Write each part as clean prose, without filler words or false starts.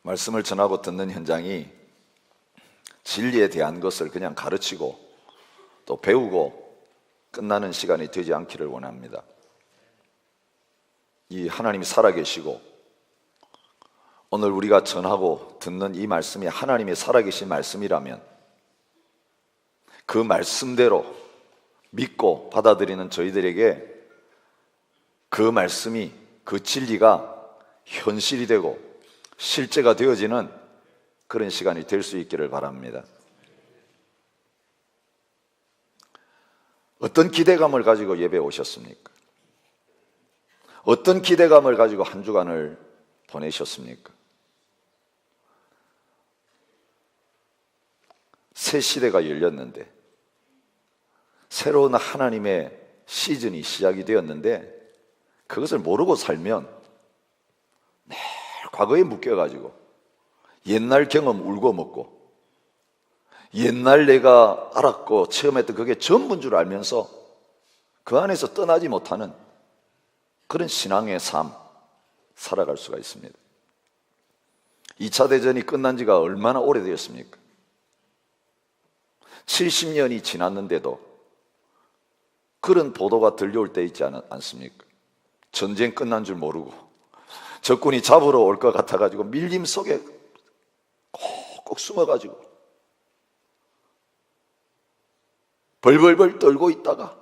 말씀을 전하고 듣는 현장이 진리에 대한 것을 그냥 가르치고 또 배우고 끝나는 시간이 되지 않기를 원합니다. 이 하나님이 살아계시고 오늘 우리가 전하고 듣는 이 말씀이 하나님의 살아계신 말씀이라면 그 말씀대로 믿고 받아들이는 저희들에게 그 말씀이, 그 진리가 현실이 되고 실제가 되어지는 그런 시간이 될 수 있기를 바랍니다. 어떤 기대감을 가지고 예배에 오셨습니까? 어떤 기대감을 가지고 한 주간을 보내셨습니까? 새 시대가 열렸는데, 새로운 하나님의 시즌이 시작이 되었는데, 그것을 모르고 살면 늘 과거에 묶여가지고 옛날 경험 울고 먹고 옛날 내가 알았고 체험했던 그게 전부인 줄 알면서 그 안에서 떠나지 못하는 그런 신앙의 삶 살아갈 수가 있습니다. 2차 대전이 끝난 지가 얼마나 오래되었습니까? 70년이 지났는데도 그런 보도가 들려올 때 있지 않습니까? 전쟁 끝난 줄 모르고 적군이 잡으러 올 것 같아가지고 밀림 속에 꼭 숨어가지고 벌벌벌 떨고 있다가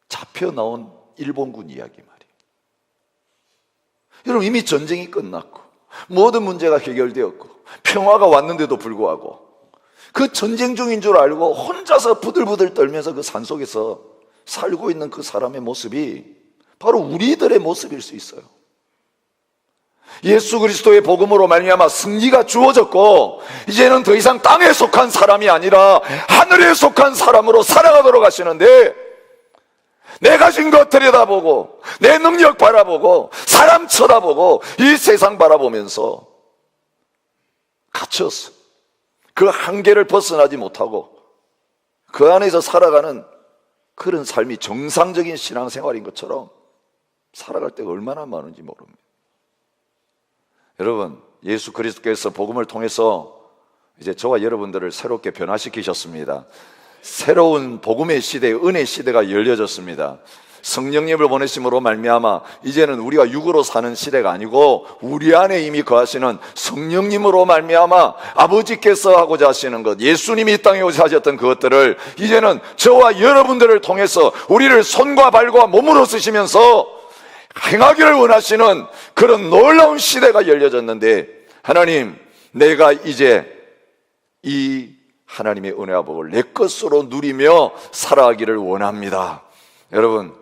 잡혀 나온 일본군 이야기 말이에요. 여러분, 이미 전쟁이 끝났고 모든 문제가 해결되었고 평화가 왔는데도 불구하고 그 전쟁 중인 줄 알고 혼자서 부들부들 떨면서 그 산속에서 살고 있는 그 사람의 모습이 바로 우리들의 모습일 수 있어요. 예수 그리스도의 복음으로 말미암아 승리가 주어졌고 이제는 더 이상 땅에 속한 사람이 아니라 하늘에 속한 사람으로 살아가도록 하시는데, 내 가진 것 들여다보고 내 능력 바라보고 사람 쳐다보고 이 세상 바라보면서 갇혔어. 그 한계를 벗어나지 못하고 그 안에서 살아가는 그런 삶이 정상적인 신앙생활인 것처럼 살아갈 때가 얼마나 많은지 모릅니다. 여러분, 예수 그리스도께서 복음을 통해서 이제 저와 여러분들을 새롭게 변화시키셨습니다. 새로운 복음의 시대, 은혜 시대가 열려졌습니다. 성령님을 보내심으로 말미암아 이제는 우리가 육으로 사는 시대가 아니고 우리 안에 이미 거하시는 성령님으로 말미암아 아버지께서 하고자 하시는 것, 예수님이 이 땅에 오셔 하셨던 그것들을 이제는 저와 여러분들을 통해서 우리를 손과 발과 몸으로 쓰시면서 행하기를 원하시는 그런 놀라운 시대가 열려졌는데, 하나님, 내가 이제 이 하나님의 은혜와 복을 내 것으로 누리며 살아가기를 원합니다. 여러분,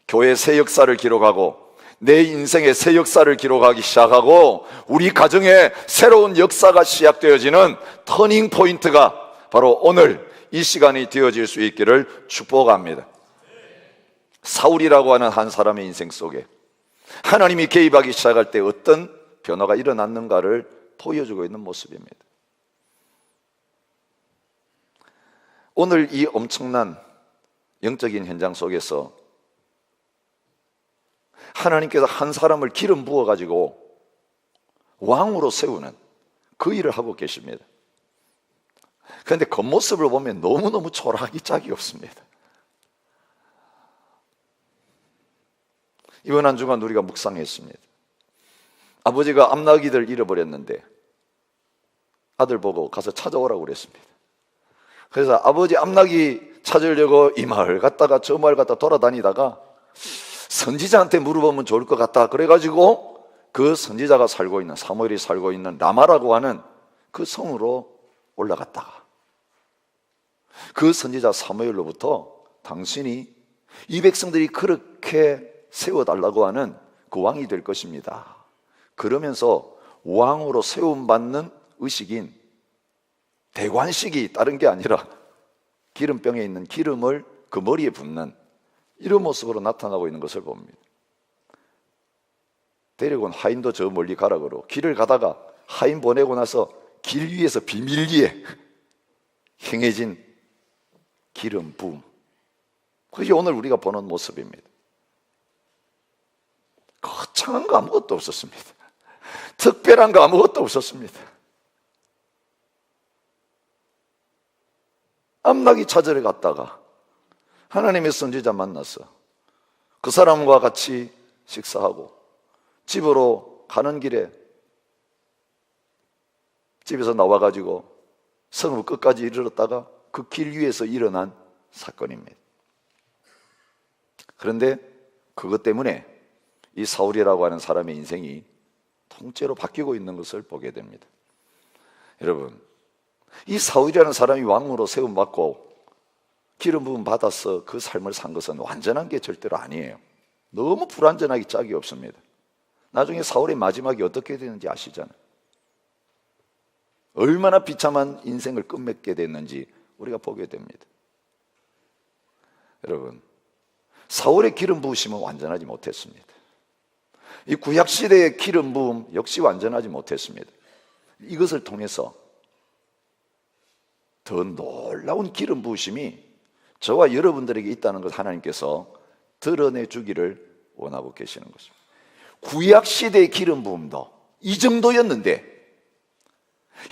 교회 새 역사를 기록하고 내 인생의 새 역사를 기록하기 시작하고 우리 가정에 새로운 역사가 시작되어지는 터닝 포인트가 바로 오늘 이 시간이 되어질 수 있기를 축복합니다. 사울이라고 하는 한 사람의 인생 속에 하나님이 개입하기 시작할 때 어떤 변화가 일어났는가를 보여주고 있는 모습입니다. 오늘 이 엄청난 영적인 현장 속에서 하나님께서 한 사람을 기름 부어가지고 왕으로 세우는 그 일을 하고 계십니다. 그런데 겉모습을 보면 너무너무 초라하기 짝이 없습니다. 이번 한 주간 우리가 묵상했습니다. 아버지가 암나귀들 잃어버렸는데 아들 보고 가서 찾아오라고 그랬습니다. 그래서 아버지 암나귀 찾으려고 이 마을 갔다가 저 마을 갔다 돌아다니다가 선지자한테 물어보면 좋을 것 같다 그래가지고 그 선지자가 살고 있는, 사무엘이 살고 있는 라마라고 하는 그 성으로 올라갔다가 그 선지자 사무엘로부터 당신이 이 백성들이 그렇게 세워달라고 하는 그 왕이 될 것입니다, 그러면서 왕으로 세움받는 의식인 대관식이 다른 게 아니라 기름병에 있는 기름을 그 머리에 붓는 이런 모습으로 나타나고 있는 것을 봅니다. 데리고 온 하인도 저 멀리 가라 그러고 길을 가다가 하인 보내고 나서 길 위에서 비밀리에 행해진 기름 부음, 그게 오늘 우리가 보는 모습입니다. 거창한 거 아무것도 없었습니다. 특별한 거 아무것도 없었습니다. 암나기 찾으러 갔다가 하나님의 선지자 만났어. 그 사람과 같이 식사하고 집으로 가는 길에 집에서 나와가지고 성읍 끝까지 이르렀다가 그 길 위에서 일어난 사건입니다. 그런데 그것 때문에 이 사울이라고 하는 사람의 인생이 통째로 바뀌고 있는 것을 보게 됩니다. 여러분, 이 사울이라는 사람이 왕으로 세움받고 기름 부음 받아서 그 삶을 산 것은 완전한 게 절대로 아니에요. 너무 불완전하기 짝이 없습니다. 나중에 사울의 마지막이 어떻게 되는지 아시잖아요. 얼마나 비참한 인생을 끝맺게 됐는지 우리가 보게 됩니다. 여러분, 사울의 기름 부으심은 완전하지 못했습니다. 이 구약시대의 기름 부음 역시 완전하지 못했습니다. 이것을 통해서 더 놀라운 기름 부으심이 저와 여러분들에게 있다는 것을 하나님께서 드러내 주기를 원하고 계시는 것입니다. 구약시대의 기름 부음도 이 정도였는데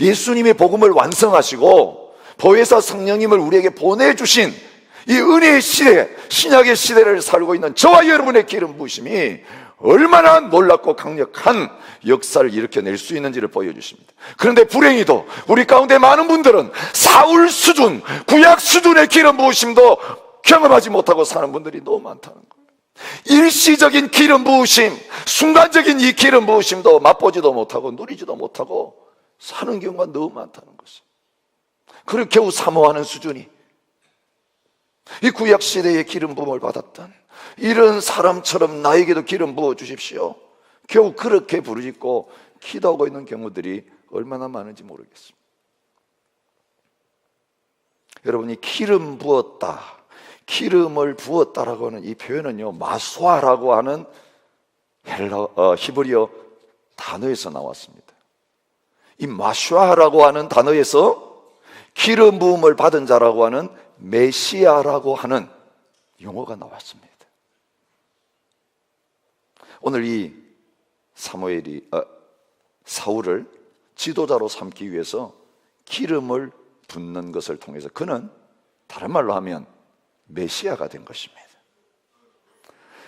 예수님의 복음을 완성하시고 보혜사 성령님을 우리에게 보내주신 이 은혜의 시대, 신약의 시대를 살고 있는 저와 여러분의 기름 부으심이 얼마나 놀랍고 강력한 역사를 일으켜낼 수 있는지를 보여주십니다. 그런데 불행히도 우리 가운데 많은 분들은 사울 수준, 구약 수준의 기름 부으심도 경험하지 못하고 사는 분들이 너무 많다는 거예요. 일시적인 기름 부으심, 순간적인 이 기름 부으심도 맛보지도 못하고 누리지도 못하고 사는 경우가 너무 많다는 것이에요. 그걸 겨우 사모하는 수준이 이 구약시대의 기름 부음을 받았던 이런 사람처럼 나에게도 기름 부어 주십시오, 겨우 그렇게 부르짖고 기도하고 있는 경우들이 얼마나 많은지 모르겠습니다. 여러분이 기름 부었다, 기름을 부었다라고 하는 이 표현은요, 마수아라고 하는 히브리어 단어에서 나왔습니다. 이 마수아라고 하는 단어에서 기름 부음을 받은 자라고 하는 메시아라고 하는 용어가 나왔습니다. 오늘 이 사울을 지도자로 삼기 위해서 기름을 붓는 것을 통해서 그는 다른 말로 하면 메시아가 된 것입니다.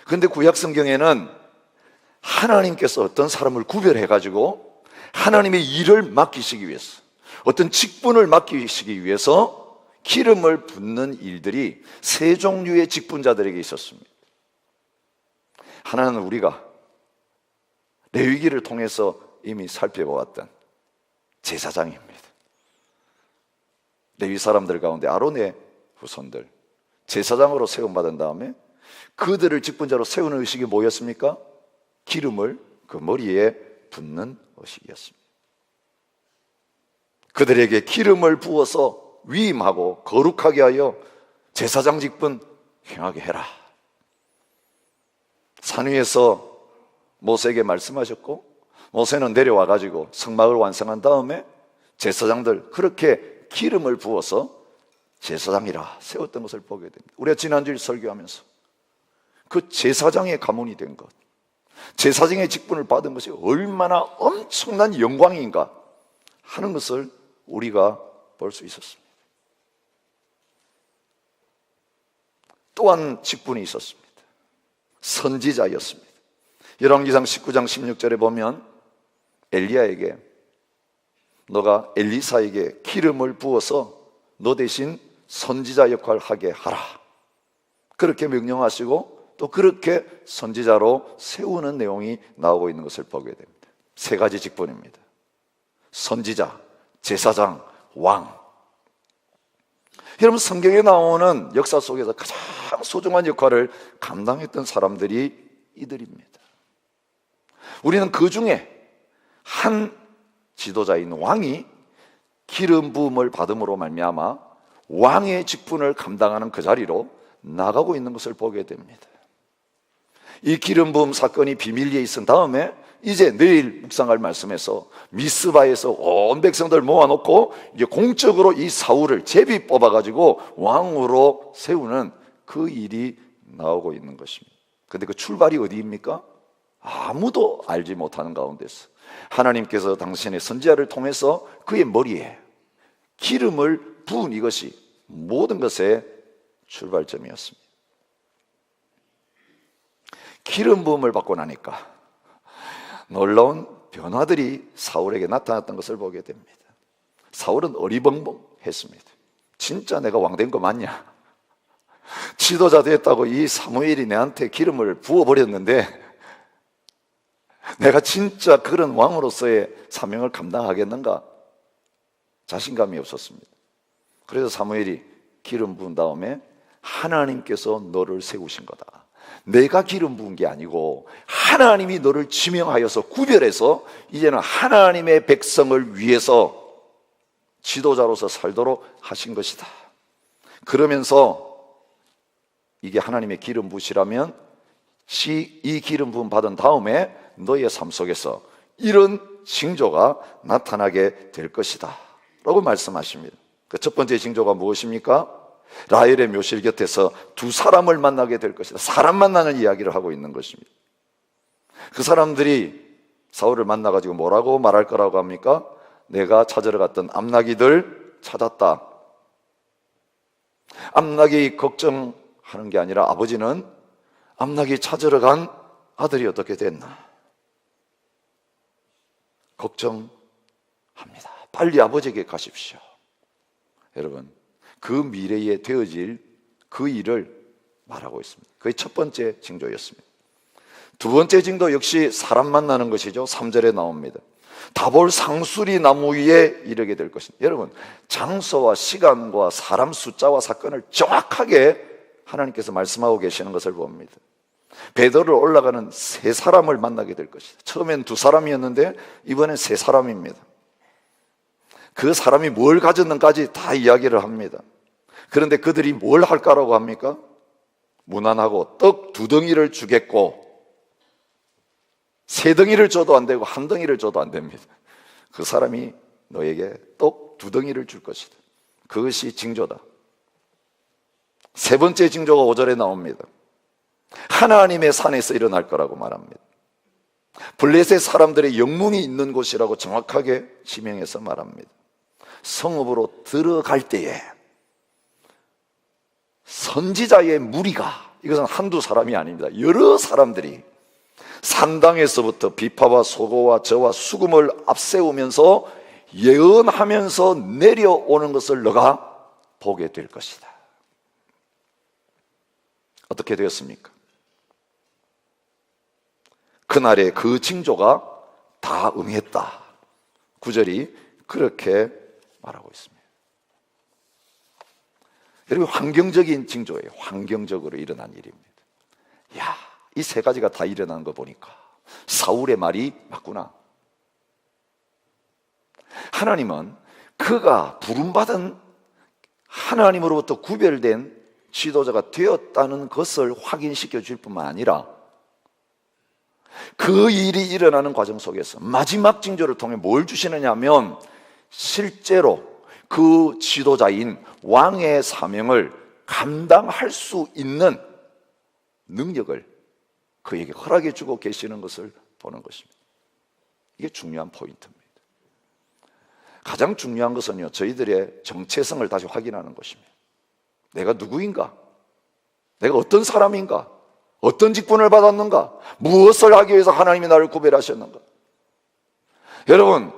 그런데 구약 성경에는 하나님께서 어떤 사람을 구별해 가지고 하나님의 일을 맡기시기 위해서, 어떤 직분을 맡기시기 위해서 기름을 붓는 일들이 세 종류의 직분자들에게 있었습니다. 하나는 우리가 레위기를 통해서 이미 살펴보았던 제사장입니다. 레위 사람들 가운데 아론의 후손들 제사장으로 세움받은 다음에 그들을 직분자로 세우는 의식이 뭐였습니까? 기름을 그 머리에 붓는 의식이었습니다. 그들에게 기름을 부어서 위임하고 거룩하게 하여 제사장 직분 행하게 해라. 산 위에서 모세에게 말씀하셨고, 모세는 내려와 가지고 성막을 완성한 다음에 제사장들 그렇게 기름을 부어서 제사장이라 세웠던 것을 보게 됩니다. 우리가 지난주에 설교하면서 그 제사장의 가문이 된 것, 제사장의 직분을 받은 것이 얼마나 엄청난 영광인가 하는 것을 우리가 볼 수 있었습니다. 또한 직분이 있었습니다. 선지자였습니다. 열왕기상 19장 16절에 보면 엘리야에게 너가 엘리사에게 기름을 부어서 너 대신 선지자 역할을 하게 하라, 그렇게 명령하시고 또 그렇게 선지자로 세우는 내용이 나오고 있는 것을 보게 됩니다. 세 가지 직분입니다. 선지자, 제사장, 왕. 여러분, 성경에 나오는 역사 속에서 가장 소중한 역할을 감당했던 사람들이 이들입니다. 우리는 그 중에 한 지도자인 왕이 기름 부음을 받음으로 말미암아 왕의 직분을 감당하는 그 자리로 나가고 있는 것을 보게 됩니다. 이 기름 부음 사건이 비밀리에 있은 다음에 이제 내일 묵상할 말씀에서 미스바에서 온 백성들 모아놓고 이제 공적으로 이 사울을 제비 뽑아가지고 왕으로 세우는 그 일이 나오고 있는 것입니다. 그런데 그 출발이 어디입니까? 아무도 알지 못하는 가운데서 하나님께서 당신의 선지자를 통해서 그의 머리에 기름을 부은 이것이 모든 것의 출발점이었습니다. 기름 부음을 받고 나니까 놀라운 변화들이 사울에게 나타났던 것을 보게 됩니다. 사울은 어리벙벙했습니다. 진짜 내가 왕된 거 맞냐? 지도자 됐다고 이 사무엘이 내한테 기름을 부어버렸는데 내가 진짜 그런 왕으로서의 사명을 감당하겠는가? 자신감이 없었습니다. 그래서 사무엘이 기름 부은 다음에 하나님께서 너를 세우신 거다. 내가 기름 부은 게 아니고 하나님이 너를 지명하여서 구별해서 이제는 하나님의 백성을 위해서 지도자로서 살도록 하신 것이다. 그러면서 이게 하나님의 기름 부으시라면 이 기름 부음 받은 다음에 너의 삶 속에서 이런 징조가 나타나게 될 것이다 라고 말씀하십니다. 그 첫 번째 징조가 무엇입니까? 라헬의 묘실 곁에서 두 사람을 만나게 될 것이다. 사람 만나는 이야기를 하고 있는 것입니다. 그 사람들이 사울을 만나가지고 뭐라고 말할 거라고 합니까? 내가 찾으러 갔던 암나기들 찾았다. 암나기 걱정하는 게 아니라 아버지는 암나기 찾으러 간 아들이 어떻게 됐나 걱정합니다. 빨리 아버지에게 가십시오. 여러분, 그 미래에 되어질 그 일을 말하고 있습니다. 그게 첫 번째 징조였습니다. 두 번째 징조 역시 사람 만나는 것이죠. 3절에 나옵니다. 다볼 상수리 나무 위에 이르게 될 것입니다. 여러분, 장소와 시간과 사람 숫자와 사건을 정확하게 하나님께서 말씀하고 계시는 것을 봅니다. 베드로를 올라가는 세 사람을 만나게 될 것이다. 처음엔 두 사람이었는데 이번엔 세 사람입니다. 그 사람이 뭘 가졌는까지 다 이야기를 합니다. 그런데 그들이 뭘 할까라고 합니까? 무난하고 떡 2덩이를 주겠고 세 덩이를 줘도 안 되고 한 덩이를 줘도 안 됩니다. 그 사람이 너에게 떡 2덩이를 줄 것이다. 그것이 징조다. 세 번째 징조가 5절에 나옵니다. 하나님의 산에서 일어날 거라고 말합니다. 블레셋 사람들의 영웅이 있는 곳이라고 정확하게 지명해서 말합니다. 성읍으로 들어갈 때에 선지자의 무리가, 이것은 한두 사람이 아닙니다. 여러 사람들이 산당에서부터 비파와 소고와 저와 수금을 앞세우면서 예언하면서 내려오는 것을 너가 보게 될 것이다. 어떻게 되었습니까? 그날의 그 징조가 다 응했다. 9절이 그렇게 말하고 있습니다. 여러분, 환경적인 징조예요. 환경적으로 일어난 일입니다. 야, 이 세 가지가 다 일어나는 거 보니까 사울의 말이 맞구나. 하나님은 그가 부름받은 하나님으로부터 구별된 지도자가 되었다는 것을 확인시켜 줄 뿐만 아니라 그 일이 일어나는 과정 속에서 마지막 징조를 통해 뭘 주시느냐 하면 실제로 그 지도자인 왕의 사명을 감당할 수 있는 능력을 그에게 허락해 주고 계시는 것을 보는 것입니다. 이게 중요한 포인트입니다. 가장 중요한 것은요, 저희들의 정체성을 다시 확인하는 것입니다. 내가 누구인가? 내가 어떤 사람인가? 어떤 직분을 받았는가? 무엇을 하기 위해서 하나님이 나를 구별하셨는가? 여러분,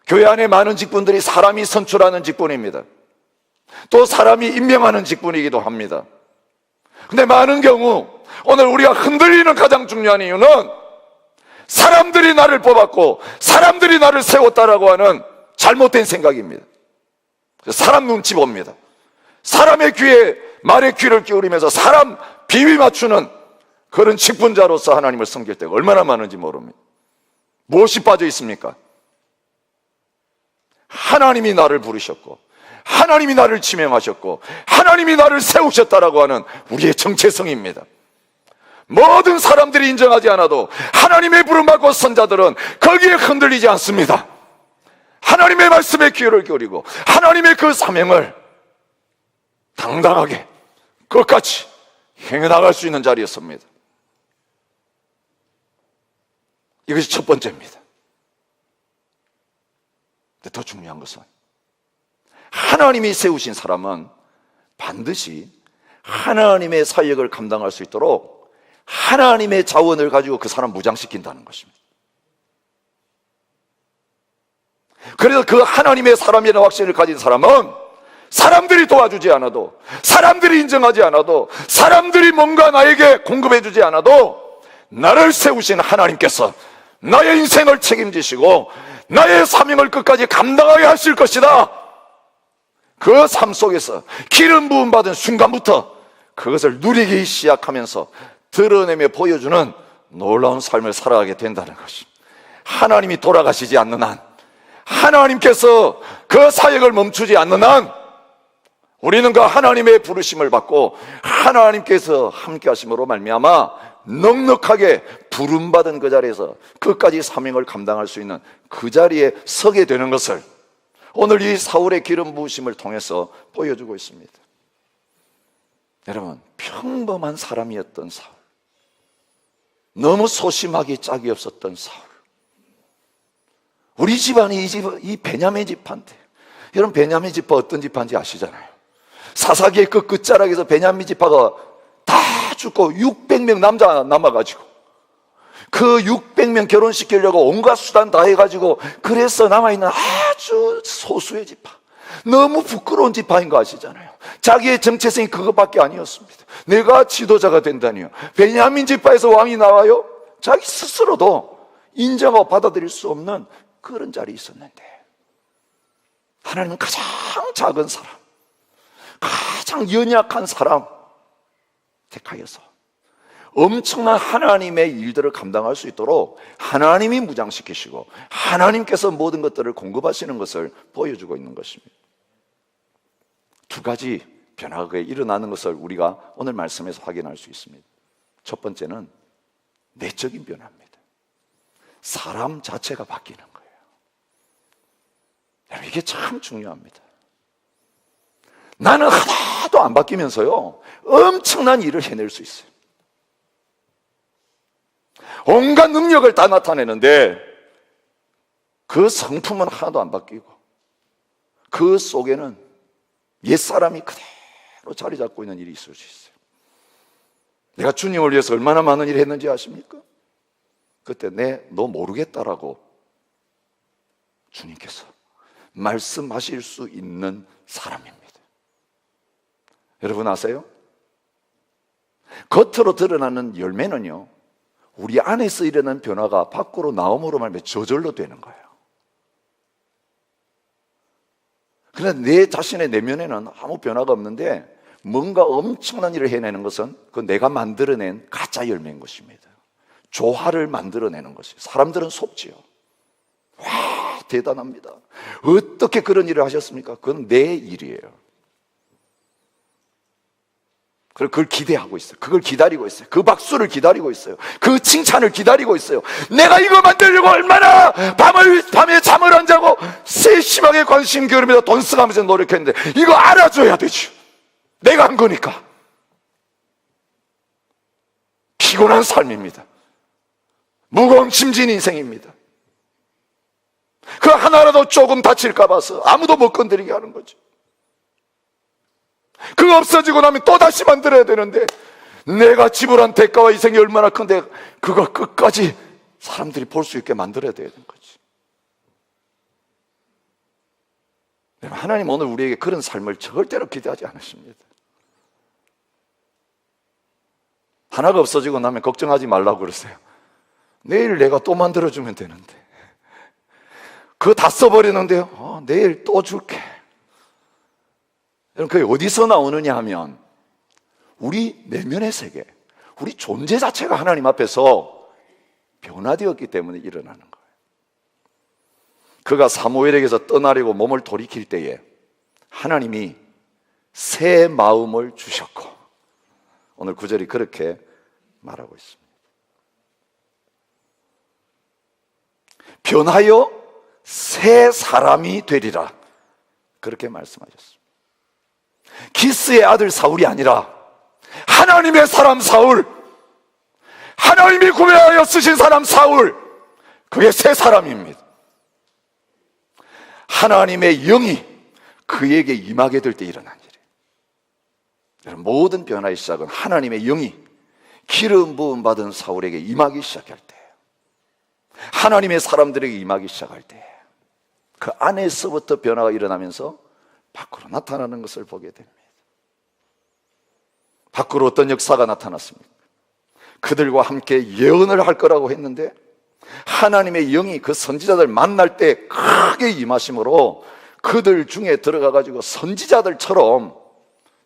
교회 안에 많은 직분들이 사람이 선출하는 직분입니다. 또 사람이 임명하는 직분이기도 합니다. 근데 많은 경우 오늘 우리가 흔들리는 가장 중요한 이유는 사람들이 나를 뽑았고 사람들이 나를 세웠다라고 하는 잘못된 생각입니다. 사람 눈치 봅니다. 사람의 귀에 말의 귀를 기울이면서 사람 비위 맞추는 그런 직분자로서 하나님을 섬길 때가 얼마나 많은지 모릅니다. 무엇이 빠져 있습니까? 하나님이 나를 부르셨고 하나님이 나를 지명하셨고 하나님이 나를 세우셨다라고 하는 우리의 정체성입니다. 모든 사람들이 인정하지 않아도 하나님의 부름받고 선자들은 거기에 흔들리지 않습니다. 하나님의 말씀에 귀를 기울이고 하나님의 그 사명을 당당하게 끝까지 행해나갈 수 있는 자리였습니다. 이것이 첫 번째입니다. 근데 더 중요한 것은 하나님이 세우신 사람은 반드시 하나님의 사역을 감당할 수 있도록 하나님의 자원을 가지고 그 사람 무장시킨다는 것입니다. 그래서 그 하나님의 사람이라는 확신을 가진 사람은 사람들이 도와주지 않아도, 사람들이 인정하지 않아도, 사람들이 뭔가 나에게 공급해 주지 않아도 나를 세우신 하나님께서 나의 인생을 책임지시고 나의 사명을 끝까지 감당하게 하실 것이다. 그 삶 속에서 기름 부음 받은 순간부터 그것을 누리기 시작하면서 드러내며 보여주는 놀라운 삶을 살아가게 된다는 것입니다. 하나님이 돌아가시지 않는 한, 하나님께서 그 사역을 멈추지 않는 한 우리는 그 하나님의 부르심을 받고 하나님께서 함께 하심으로 말미암아 넉넉하게 부름받은 그 자리에서 끝까지 사명을 감당할 수 있는 그 자리에 서게 되는 것을 오늘 이 사울의 기름 부으심을 통해서 보여주고 있습니다. 여러분, 평범한 사람이었던 사울, 너무 소심하기 짝이 없었던 사울, 우리 집안이 이 베냐민 집안인데, 여러분 베냐민 집안 어떤 집안인지 아시잖아요. 사사기의 그 끝자락에서 베냐민 집안가 다 죽고 600명 남자 남아가지고 그 600명 결혼시키려고 온갖 수단 다 해가지고 그래서 남아있는 아주 소수의 지파, 너무 부끄러운 지파인 거 아시잖아요. 자기의 정체성이 그것밖에 아니었습니다. 내가 지도자가 된다니요. 베냐민 지파에서 왕이 나와요? 자기 스스로도 인정하고 받아들일 수 없는 그런 자리에 있었는데 하나님은 가장 작은 사람, 가장 연약한 사람 택하여서 엄청난 하나님의 일들을 감당할 수 있도록 하나님이 무장시키시고 하나님께서 모든 것들을 공급하시는 것을 보여주고 있는 것입니다. 두 가지 변화가 일어나는 것을 우리가 오늘 말씀에서 확인할 수 있습니다. 첫 번째는 내적인 변화입니다. 사람 자체가 바뀌는 거예요. 여러분, 이게 참 중요합니다. 나는 하나도 안 바뀌면서요 엄청난 일을 해낼 수 있어요. 온갖 능력을 다 나타내는데 그 성품은 하나도 안 바뀌고 그 속에는 옛사람이 그대로 자리 잡고 있는 일이 있을 수 있어요. 내가 주님을 위해서 얼마나 많은 일을 했는지 아십니까? 그때 너 모르겠다라고 주님께서 말씀하실 수 있는 사람입니다. 여러분 아세요? 겉으로 드러나는 열매는요 우리 안에서 일어나는 변화가 밖으로 나옴으로 말미암아 저절로 되는 거예요. 그런데 내 자신의 내면에는 아무 변화가 없는데 뭔가 엄청난 일을 해내는 것은 그 내가 만들어낸 가짜 열매인 것입니다. 조화를 만들어내는 것이에요. 사람들은 속지요. 와, 대단합니다. 어떻게 그런 일을 하셨습니까? 그건 내 일이에요. 그리고 그걸 기대하고 있어요. 그걸 기다리고 있어요. 그 박수를 기다리고 있어요. 그 칭찬을 기다리고 있어요. 내가 이거 만들려고 얼마나 밤에 잠을 안 자고 세심하게 관심 기울이면서 돈 쓰면서 노력했는데 이거 알아줘야 되죠. 내가 한 거니까. 피곤한 삶입니다. 무거운 짐진 인생입니다. 그 하나라도 조금 다칠까 봐서 아무도 못 건드리게 하는 거죠. 그거 없어지고 나면 또 다시 만들어야 되는데 내가 지불한 대가와 희생이 얼마나 큰데 그거 끝까지 사람들이 볼 수 있게 만들어야 되는 거지. 하나님 오늘 우리에게 그런 삶을 절대로 기대하지 않으십니다. 하나가 없어지고 나면 걱정하지 말라고 그러세요. 내일 내가 또 만들어주면 되는데 그거 다 써버리는데요. 내일 또 줄게. 그게 어디서 나오느냐 하면 우리 내면의 세계, 우리 존재 자체가 하나님 앞에서 변화되었기 때문에 일어나는 거예요. 그가 사무엘에게서 떠나려고 몸을 돌이킬 때에 하나님이 새 마음을 주셨고 오늘 구절이 그렇게 말하고 있습니다. 변하여 새 사람이 되리라 그렇게 말씀하셨습니다. 기스의 아들 사울이 아니라 하나님의 사람 사울, 하나님이 구별하여 쓰신 사람 사울, 그게 새 사람입니다. 하나님의 영이 그에게 임하게 될 때 일어난 일이에요. 모든 변화의 시작은 하나님의 영이 기름 부음 받은 사울에게 임하기 시작할 때, 하나님의 사람들에게 임하기 시작할 때, 그 안에서부터 변화가 일어나면서 밖으로 나타나는 것을 보게 됩니다. 밖으로 어떤 역사가 나타났습니까? 그들과 함께 예언을 할 거라고 했는데 하나님의 영이 그 선지자들 만날 때 크게 임하심으로 그들 중에 들어가 가지고 선지자들처럼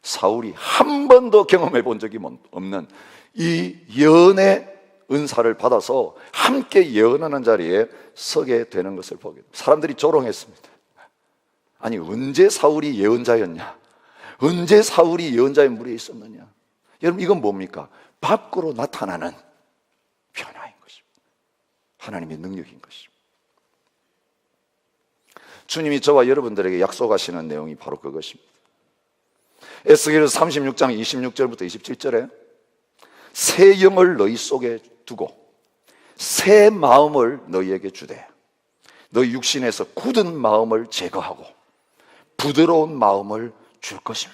사울이 한 번도 경험해 본 적이 없는 이 예언의 은사를 받아서 함께 예언하는 자리에 서게 되는 것을 보게 됩니다. 사람들이 조롱했습니다. 아니, 언제 사울이 예언자였냐? 언제 사울이 예언자의 무리에 있었느냐? 여러분, 이건 뭡니까? 밖으로 나타나는 변화인 것입니다. 하나님의 능력인 것입니다. 주님이 저와 여러분들에게 약속하시는 내용이 바로 그것입니다. 에스겔 36장 26절부터 27절에 새 영을 너희 속에 두고 새 마음을 너희에게 주되 너희 육신에서 굳은 마음을 제거하고 부드러운 마음을 줄 것이며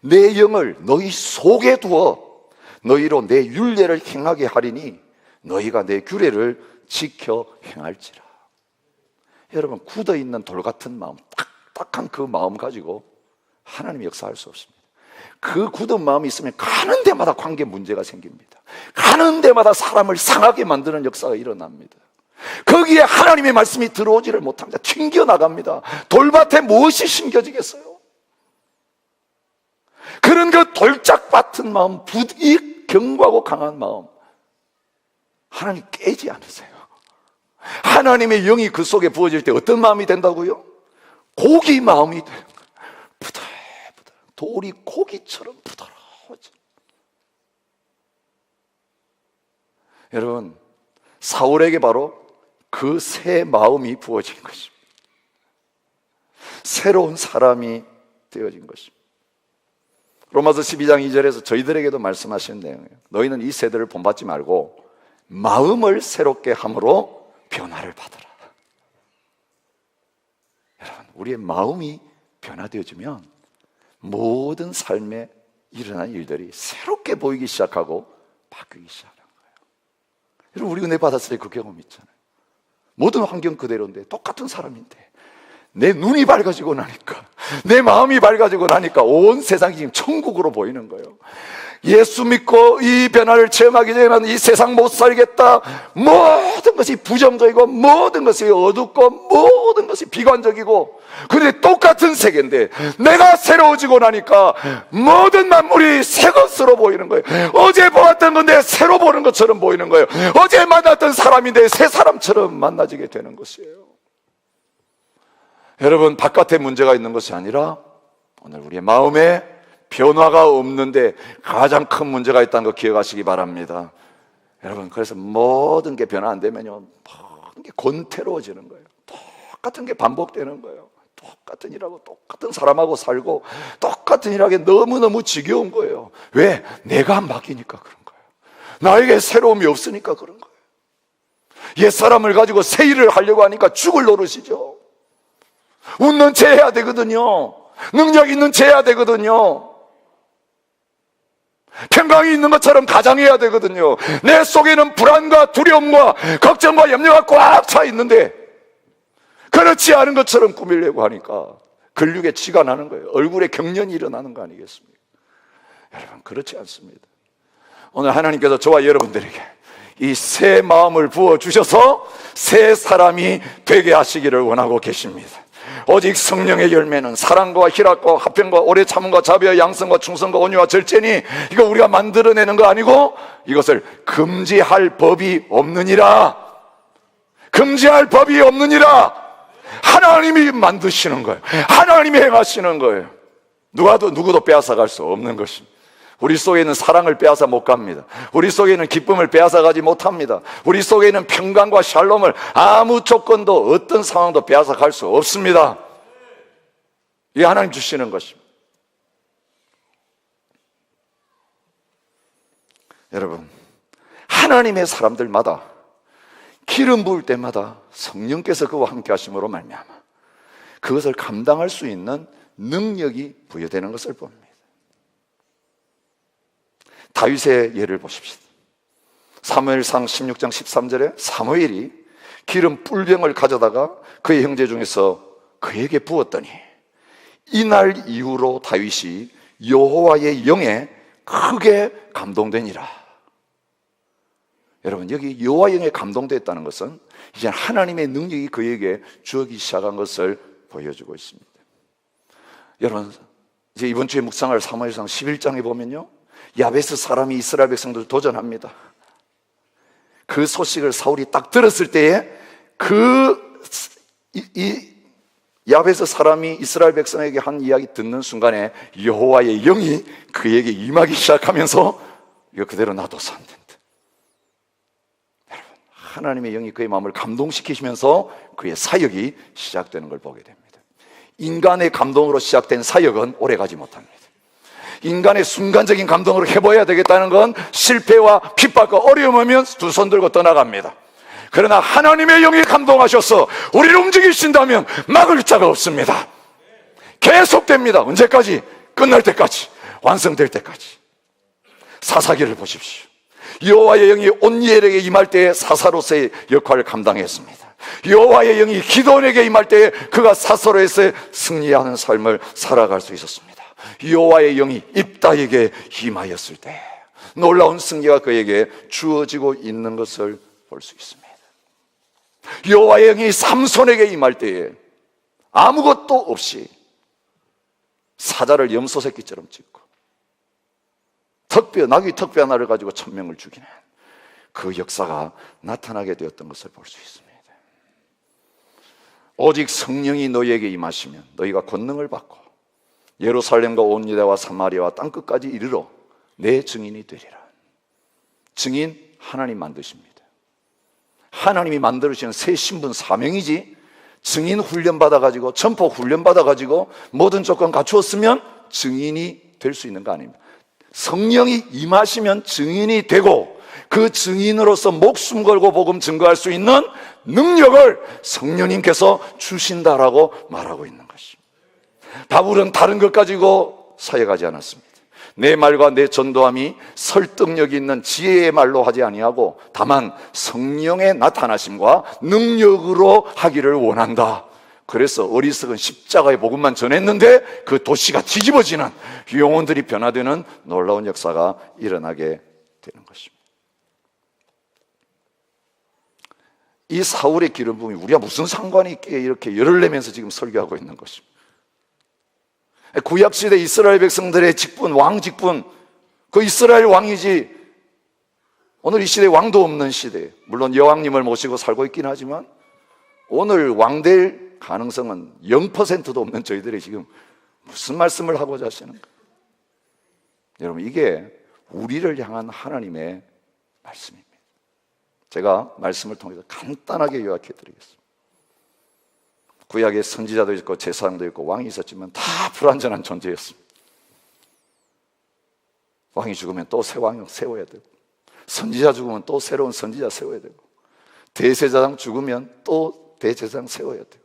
내 영을 너희 속에 두어 너희로 내 율례를 행하게 하리니 너희가 내 규례를 지켜 행할지라. 여러분, 굳어있는 돌 같은 마음, 딱딱한 그 마음 가지고 하나님이 역사할 수 없습니다. 그 굳은 마음이 있으면 가는 데마다 관계 문제가 생깁니다. 가는 데마다 사람을 상하게 만드는 역사가 일어납니다. 거기에 하나님의 말씀이 들어오지를 못합니다. 튕겨나갑니다. 돌밭에 무엇이 심겨지겠어요? 그런 그 돌짝 같은 마음, 이 견고하고 강한 마음, 하나님 깨지 않으세요. 하나님의 영이 그 속에 부어질 때 어떤 마음이 된다고요? 고기 마음이 돼요. 부들부들, 돌이 고기처럼 부드러워져. 여러분, 사울에게 바로 그 새 마음이 부어진 것입니다. 새로운 사람이 되어진 것입니다. 로마서 12장 2절에서 저희들에게도 말씀하시는 내용이에요. 너희는 이 세대를 본받지 말고 마음을 새롭게 함으로 변화를 받으라. 여러분, 우리의 마음이 변화되어지면 모든 삶에 일어난 일들이 새롭게 보이기 시작하고 바뀌기 시작하는 거예요. 여러분, 우리 은혜 받았을 때 그 경험 있잖아요. 모든 환경 그대로인데 똑같은 사람인데 내 눈이 밝아지고 나니까, 내 마음이 밝아지고 나니까 온 세상이 지금 천국으로 보이는 거예요. 예수 믿고 이 변화를 체험하기 전에는 이 세상 못 살겠다, 모든 것이 부정적이고 모든 것이 어둡고 모든 것이 비관적이고, 그런데 똑같은 세계인데 내가 새로워지고 나니까 모든 만물이 새 것으로 보이는 거예요. 어제 보았던 건데 새로 보는 것처럼 보이는 거예요. 어제 만났던 사람인데 새 사람처럼 만나지게 되는 것이에요. 여러분, 바깥에 문제가 있는 것이 아니라 오늘 우리의 마음에 변화가 없는데 가장 큰 문제가 있다는 거 기억하시기 바랍니다. 여러분, 그래서 모든 게 변화 안 되면요, 모든 게 곤태로워지는 거예요. 똑같은 게 반복되는 거예요. 똑같은 일하고 똑같은 사람하고 살고 똑같은 일하기 너무너무 지겨운 거예요. 왜? 내가 안 바뀌니까 그런 거예요. 나에게 새로움이 없으니까 그런 거예요. 옛사람을 가지고 새 일을 하려고 하니까 죽을 노릇이죠. 웃는 체 해야 되거든요. 능력 있는 체 해야 되거든요. 평강이 있는 것처럼 가장해야 되거든요. 내 속에는 불안과 두려움과 걱정과 염려가 꽉 차 있는데 그렇지 않은 것처럼 꾸미려고 하니까 근육에 치가 나는 거예요. 얼굴에 경련이 일어나는 거 아니겠습니까? 여러분, 그렇지 않습니다. 오늘 하나님께서 저와 여러분들에게 이 새 마음을 부어주셔서 새 사람이 되게 하시기를 원하고 계십니다. 오직 성령의 열매는 사랑과 희락과 화평과 오래 참음과 자비와 양성과 충성과 온유와 절제니, 이거 우리가 만들어내는 거 아니고 이것을 금지할 법이 없느니라. 금지할 법이 없느니라. 하나님이 만드시는 거예요. 하나님이 행하시는 거예요. 누구도 빼앗아갈 수 없는 것입니다. 우리 속에 있는 사랑을 빼앗아 못 갑니다. 우리 속에 있는 기쁨을 빼앗아 가지 못합니다. 우리 속에 있는 평강과 샬롬을 아무 조건도 어떤 상황도 빼앗아 갈 수 없습니다. 이게 하나님 주시는 것입니다. 여러분, 하나님의 사람들마다 기름 부을 때마다 성령께서 그와 함께 하심으로 말미암아 그것을 감당할 수 있는 능력이 부여되는 것을 봅니다. 다윗의 예를 보십시오. 사무엘상 16장 13절에 사무엘이 기름 뿔병을 가져다가 그의 형제 중에서 그에게 부었더니 이날 이후로 다윗이 여호와의 영에 크게 감동되니라. 여러분, 여기 여호와의 영에 감동됐다는 것은 이제 하나님의 능력이 그에게 주어지기 시작한 것을 보여주고 있습니다. 여러분, 이제 이번 주에 묵상할 사무엘상 11장에 보면요, 야베스 사람이 이스라엘 백성들 도전합니다. 그 소식을 사울이 딱 들었을 때에 야베스 사람이 이스라엘 백성에게 한 이야기 듣는 순간에 여호와의 영이 그에게 임하기 시작하면서 이거 그대로 놔둬서 안 된다. 여러분, 하나님의 영이 그의 마음을 감동시키시면서 그의 사역이 시작되는 걸 보게 됩니다. 인간의 감동으로 시작된 사역은 오래가지 못합니다. 인간의 순간적인 감동으로 해봐야 되겠다는 건 실패와 핍박과 어려움이면 두 손 들고 떠나갑니다. 그러나 하나님의 영이 감동하셔서 우리를 움직이신다면 막을 자가 없습니다. 계속됩니다. 언제까지? 끝날 때까지, 완성될 때까지. 사사기를 보십시오. 여호와의 영이 온니엘에게 임할 때에 사사로서의 역할을 감당했습니다. 여호와의 영이 기드온에게 임할 때에 그가 사사로에서 승리하는 삶을 살아갈 수 있었습니다. 여호와의 영이 입다에게 임하였을 때 놀라운 승리가 그에게 주어지고 있는 것을 볼 수 있습니다. 여호와의 영이 삼손에게 임할 때에 아무것도 없이 사자를 염소 새끼처럼 찍고 나귀 턱뼈 하나를 가지고 1000명을 죽이는 그 역사가 나타나게 되었던 것을 볼 수 있습니다. 오직 성령이 너희에게 임하시면 너희가 권능을 받고 예루살렘과 온 유다와 사마리아와 땅끝까지 이르러 내 증인이 되리라. 증인, 하나님 만드십니다. 하나님이 만들으시는 새 신분 사명이지, 증인 훈련 받아가지고 전포 훈련 받아가지고 모든 조건 갖추었으면 증인이 될 수 있는 거 아닙니다. 성령이 임하시면 증인이 되고 그 증인으로서 목숨 걸고 복음 증거할 수 있는 능력을 성령님께서 주신다라고 말하고 있는 것입니다. 바울은 다른 것 가지고 사역하지 않았습니다. 내 말과 내 전도함이 설득력이 있는 지혜의 말로 하지 아니하고 다만 성령의 나타나심과 능력으로 하기를 원한다. 그래서 어리석은 십자가의 복음만 전했는데 그 도시가 뒤집어지는, 영혼들이 변화되는 놀라운 역사가 일어나게 되는 것입니다. 이 사울의 기름 부음이 우리가 무슨 상관이 있기에 이렇게 열을 내면서 지금 설교하고 있는 것입니다. 구약시대 이스라엘 백성들의 직분, 왕 직분, 그 이스라엘 왕이지 오늘 이 시대에 왕도 없는 시대, 물론 여왕님을 모시고 살고 있긴 하지만 오늘 왕 될 가능성은 0%도 없는 저희들이 지금 무슨 말씀을 하고자 하시는가? 여러분, 이게 우리를 향한 하나님의 말씀입니다. 제가 말씀을 통해서 간단하게 요약해 드리겠습니다. 구약에 선지자도 있고 제사장도 있고 왕이 있었지만 다 불완전한 존재였습니다. 왕이 죽으면 또 새 왕을 세워야 되고, 선지자 죽으면 또 새로운 선지자 세워야 되고, 대제사장 죽으면 또 대제사장 세워야 되고,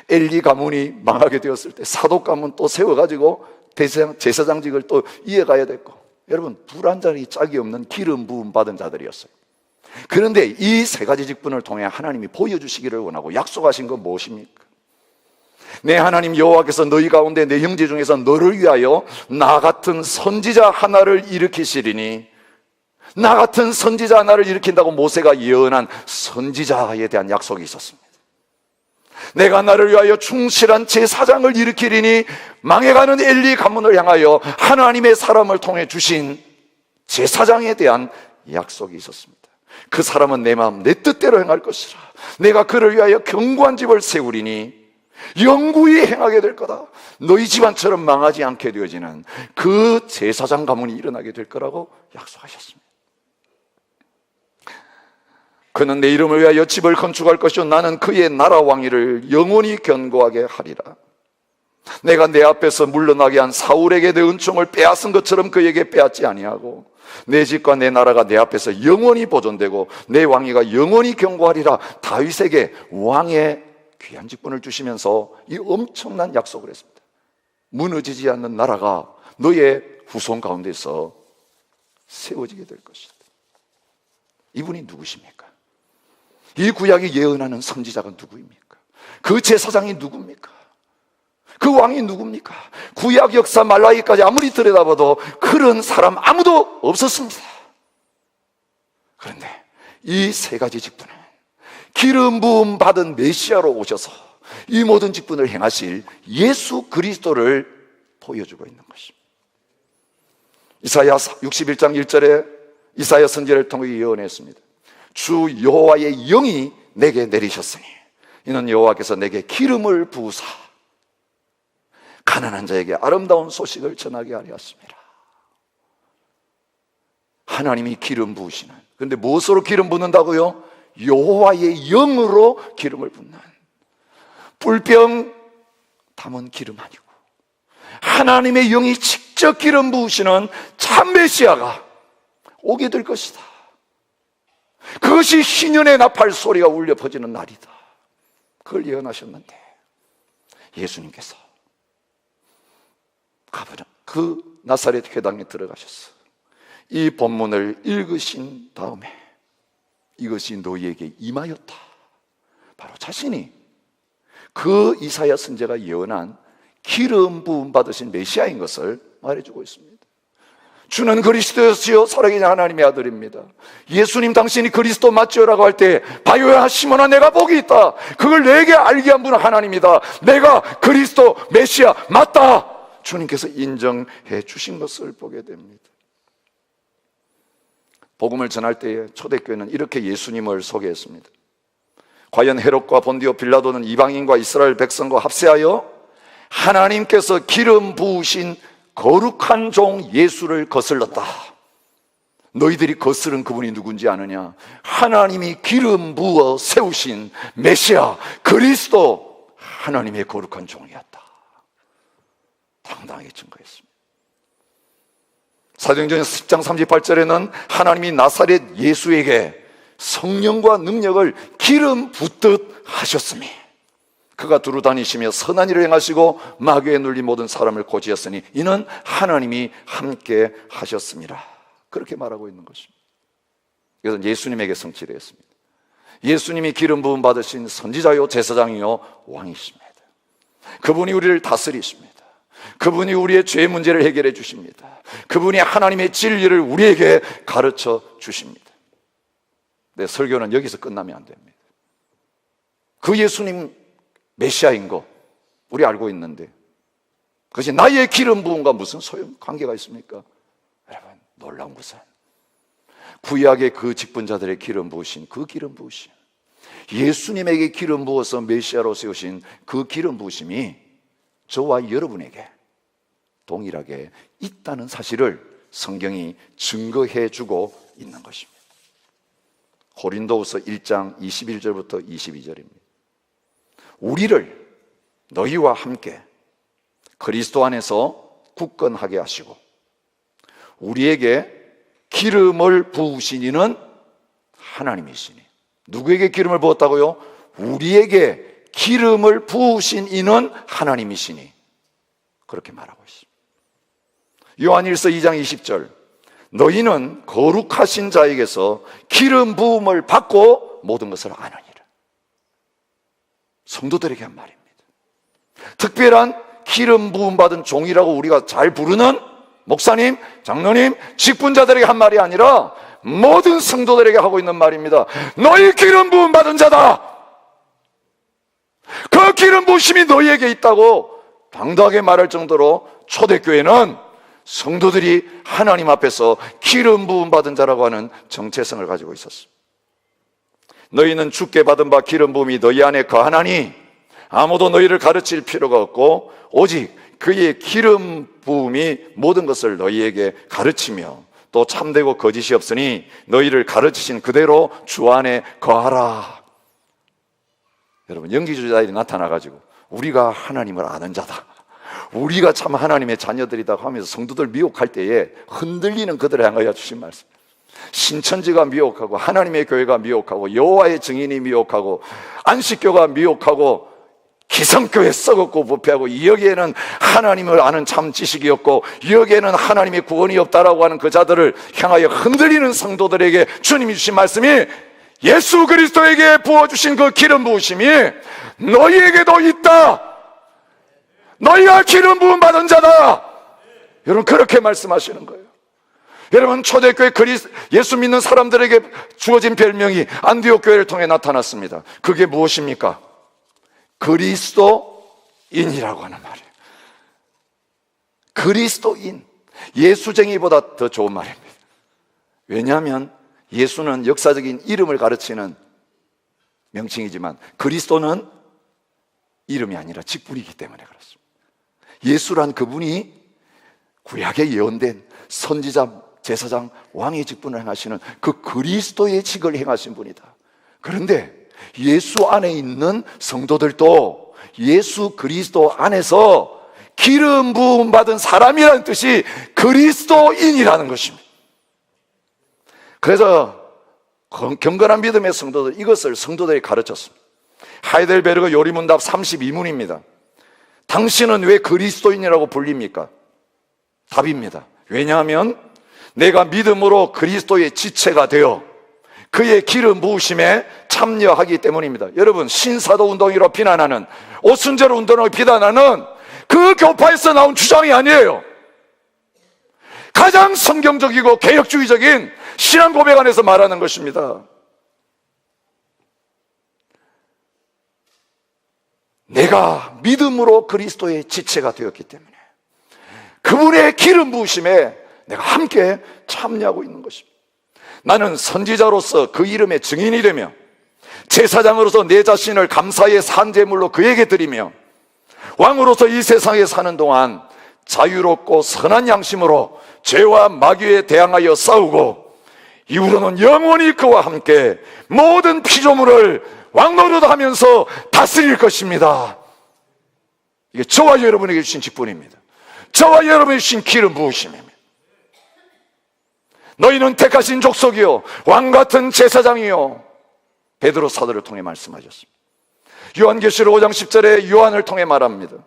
엘리 가문이 망하게 되었을 때 사독 가문 또 세워가지고 제사장직을 또 이어가야 됐고, 여러분, 불완전히 짝이 없는 기름 부음 받은 자들이었어요. 그런데 이 세 가지 직분을 통해 하나님이 보여주시기를 원하고 약속하신 건 무엇입니까? 내 하나님 여호와께서 너희 가운데 내 형제 중에서 너를 위하여 나 같은 선지자 하나를 일으키시리니, 나 같은 선지자 하나를 일으킨다고 모세가 예언한 선지자에 대한 약속이 있었습니다. 내가 나를 위하여 충실한 제사장을 일으키리니, 망해가는 엘리 가문을 향하여 하나님의 사람을 통해 주신 제사장에 대한 약속이 있었습니다. 그 사람은 내 마음 내 뜻대로 행할 것이라. 내가 그를 위하여 견고한 집을 세우리니 영구히 행하게 될 거다. 너희 집안처럼 망하지 않게 되어지는 그 제사장 가문이 일어나게 될 거라고 약속하셨습니다. 그는 내 이름을 위하여 집을 건축할 것이요 나는 그의 나라 왕위를 영원히 견고하게 하리라. 내가 내 앞에서 물러나게 한 사울에게 내 은총을 빼앗은 것처럼 그에게 빼앗지 아니하고, 내 집과 내 나라가 내 앞에서 영원히 보존되고 내 왕위가 영원히 견고하리라. 다윗에게 왕의 귀한 직분을 주시면서 이 엄청난 약속을 했습니다. 무너지지 않는 나라가 너의 후손 가운데서 세워지게 될 것이다. 이분이 누구십니까? 이 구약이 예언하는 선지자가 누구입니까? 그 제사장이 누굽니까? 그 왕이 누굽니까? 구약 역사 말라기까지 아무리 들여다봐도 그런 사람 아무도 없었습니다. 그런데 이 세 가지 직분은 기름 부음 받은 메시아로 오셔서 이 모든 직분을 행하실 예수 그리스도를 보여주고 있는 것입니다. 이사야 61장 1절에 이사야 선지자를 통해 예언했습니다. 주 여호와의 영이 내게 내리셨으니 이는 여호와께서 내게 기름을 부으사 가난한 자에게 아름다운 소식을 전하게 하려 하심이라. 하나님이 기름 부으시는, 그런데 무엇으로 기름 붓는다고요? 여호와의 영으로 기름을 붓는, 뿔병 담은 기름 아니고 하나님의 영이 직접 기름 부으시는 참 메시아가 오게 될 것이다. 그것이 신년의 나팔 소리가 울려 퍼지는 날이다. 그걸 예언하셨는데 예수님께서 가버린 그 나사렛 회당에 들어가셔서 이 본문을 읽으신 다음에 이것이 너희에게 임하였다. 바로 자신이 그 이사야 선지자가 예언한 기름 부음 받으신 메시아인 것을 말해주고 있습니다. 주는 그리스도였으요 살아계신 하나님의 아들입니다. 예수님 당신이 그리스도 맞지요라고 할 때 바요야 시몬아 내가 복이 있다. 그걸 내게 알게 한 분은 하나님이다. 내가 그리스도 메시아 맞다. 주님께서 인정해 주신 것을 보게 됩니다. 복음을 전할 때에 초대교회는 이렇게 예수님을 소개했습니다. 과연 헤롯과 본디오 빌라도는 이방인과 이스라엘 백성과 합세하여 하나님께서 기름 부으신 거룩한 종 예수를 거슬렀다. 너희들이 거스른 그분이 누군지 아느냐? 하나님이 기름 부어 세우신 메시아 그리스도 하나님의 거룩한 종이었다. 당당하게 증거했습니다. 사도행전 10장 38절에는 하나님이 나사렛 예수에게 성령과 능력을 기름 붓듯 하셨으니 그가 두루 다니시며 선한 일을 행하시고 마귀에 눌린 모든 사람을 고치셨으니 이는 하나님이 함께 하셨습니다. 그렇게 말하고 있는 것입니다. 이것은 예수님에게 성취되었습니다. 예수님이 기름 부음 받으신 선지자요 제사장이요 왕이십니다. 그분이 우리를 다스리십니다. 그분이 우리의 죄 문제를 해결해 주십니다. 그분이 하나님의 진리를 우리에게 가르쳐 주십니다. 내 설교는 여기서 끝나면 안 됩니다. 그 예수님 메시아인 거 우리 알고 있는데 그것이 나의 기름 부음과 무슨 소용 관계가 있습니까? 여러분 놀라운 것은 구약의 그 직분자들의 기름 부으신 그 기름 부으심, 예수님에게 기름 부어서 메시아로 세우신 그 기름 부으심이 저와 여러분에게 동일하게 있다는 사실을 성경이 증거해 주고 있는 것입니다. 고린도후서 1장 21절부터 22절입니다. 우리를 너희와 함께 그리스도 안에서 굳건하게 하시고 우리에게 기름을 부으신 이는 하나님이시니. 누구에게 기름을 부었다고요? 우리에게 기름을 부으신 이는 하나님이시니. 그렇게 말하고 있습니다. 요한일서 2장 20절 너희는 거룩하신 자에게서 기름 부음을 받고 모든 것을 아느니라. 성도들에게 한 말입니다. 특별한 기름 부음 받은 종이라고 우리가 잘 부르는 목사님, 장로님, 직분자들에게 한 말이 아니라 모든 성도들에게 하고 있는 말입니다. 너희 기름 부음 받은 자다. 그 기름 부으심이 너희에게 있다고 당당하게 말할 정도로 초대교회는 성도들이 하나님 앞에서 기름 부음 받은 자라고 하는 정체성을 가지고 있었습니다. 너희는 주께 받은 바 기름 부음이 너희 안에 거하나니 아무도 너희를 가르칠 필요가 없고 오직 그의 기름 부음이 모든 것을 너희에게 가르치며 또 참되고 거짓이 없으니 너희를 가르치신 그대로 주 안에 거하라. 여러분 연기주의자들이 나타나가지고 우리가 하나님을 아는 자다, 우리가 참 하나님의 자녀들이다 하면서 성도들 미혹할 때에 흔들리는 그들을 향하여 주신 말씀. 신천지가 미혹하고 하나님의 교회가 미혹하고 여호와의 증인이 미혹하고 안식교가 미혹하고 기성교회 썩었고 부패하고, 여기에는 하나님을 아는 참 지식이 없고, 여기에는 하나님의 구원이 없다라고 하는 그 자들을 향하여 흔들리는 성도들에게 주님이 주신 말씀이, 예수 그리스도에게 부어주신 그 기름 부으심이 너희에게도 있다. 너희가 기름 부음 받은 자다. 여러분, 그렇게 말씀하시는 거예요. 여러분, 초대교회 예수 믿는 사람들에게 주어진 별명이 안디옥 교회를 통해 나타났습니다. 그게 무엇입니까? 그리스도인이라고 하는 말이에요. 그리스도인. 예수쟁이보다 더 좋은 말입니다. 왜냐하면 예수는 역사적인 이름을 가르치는 명칭이지만 그리스도는 이름이 아니라 직분이기 때문에 그렇습니다. 예수란 그분이 구약에 예언된 선지자, 제사장, 왕의 직분을 행하시는 그 그리스도의 직을 행하신 분이다. 그런데 예수 안에 있는 성도들도 예수 그리스도 안에서 기름 부음 받은 사람이라는 뜻이 그리스도인이라는 것입니다. 그래서 경건한 믿음의 성도들, 이것을 성도들이 가르쳤습니다. 하이델베르그 요리문답 32문입니다. 당신은 왜 그리스도인이라고 불립니까? 답입니다. 왜냐하면 내가 믿음으로 그리스도의 지체가 되어 그의 기름 부으심에 참여하기 때문입니다. 여러분, 신사도 운동이로 비난하는, 오순절 운동으로 비난하는 그 교파에서 나온 주장이 아니에요. 가장 성경적이고 개혁주의적인 신앙 고백 안에서 말하는 것입니다. 내가 믿음으로 그리스도의 지체가 되었기 때문에 그분의 기름 부으심에 내가 함께 참여하고 있는 것입니다. 나는 선지자로서 그 이름의 증인이 되며 제사장으로서 내 자신을 감사의 산제물로 그에게 드리며 왕으로서 이 세상에 사는 동안 자유롭고 선한 양심으로 죄와 마귀에 대항하여 싸우고 이후로는 영원히 그와 함께 모든 피조물을 왕노릇하면서 다스릴 것입니다. 이게 저와 여러분에게 주신 직분입니다. 저와 여러분에게 주신 기름 부으심입니다. 너희는 택하신 족속이요 왕같은 제사장이요, 베드로 사도를 통해 말씀하셨습니다. 요한계시록 5장 10절에 요한을 통해 말합니다.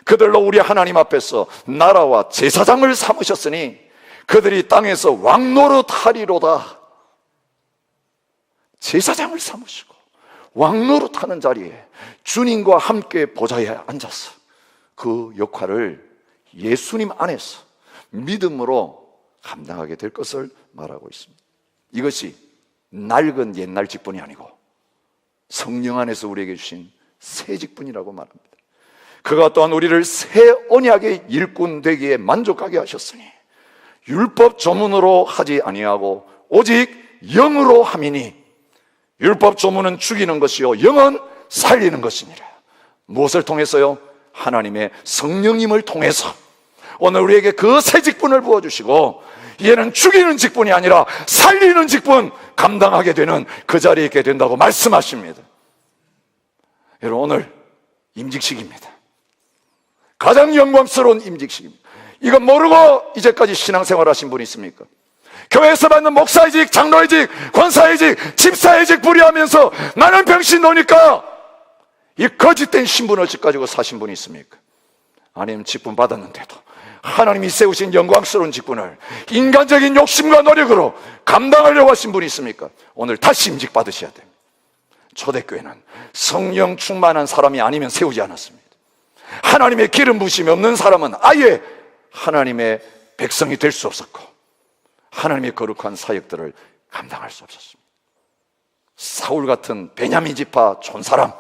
그들로 우리 하나님 앞에서 나라와 제사장을 삼으셨으니 그들이 땅에서 왕노릇하리로다. 제사장을 삼으시고 왕노릇하는 자리에 주님과 함께 보좌에 앉아서 그 역할을 예수님 안에서 믿음으로 감당하게 될 것을 말하고 있습니다. 이것이 낡은 옛날 직분이 아니고 성령 안에서 우리에게 주신 새 직분이라고 말합니다. 그가 또한 우리를 새 언약의 일꾼 되기에 만족하게 하셨으니 율법 조문으로 하지 아니하고 오직 영으로 함이니, 율법 조문은 죽이는 것이요 영은 살리는 것이니라. 무엇을 통해서요? 하나님의 성령님을 통해서 오늘 우리에게 그 새 직분을 부어주시고, 얘는 죽이는 직분이 아니라 살리는 직분 감당하게 되는 그 자리에 있게 된다고 말씀하십니다. 여러분, 오늘 임직식입니다. 가장 영광스러운 임직식입니다. 이거 모르고 이제까지 신앙생활 하신 분이 있습니까? 교회에서 받는 목사의직, 장로의직, 권사의직, 집사의직 부리하면서 나는 병신 노니까 이 거짓된 신분을 가지고 사신 분이 있습니까? 아니면 직분 받았는데도 하나님이 세우신 영광스러운 직분을 인간적인 욕심과 노력으로 감당하려고 하신 분이 있습니까? 오늘 다시 임직 받으셔야 됩니다. 초대교회는 성령 충만한 사람이 아니면 세우지 않았습니다. 하나님의 기름 부으심이 없는 사람은 아예 하나님의 백성이 될 수 없었고 하나님의 거룩한 사역들을 감당할 수 없었습니다. 사울 같은 베냐민 지파 촌사람,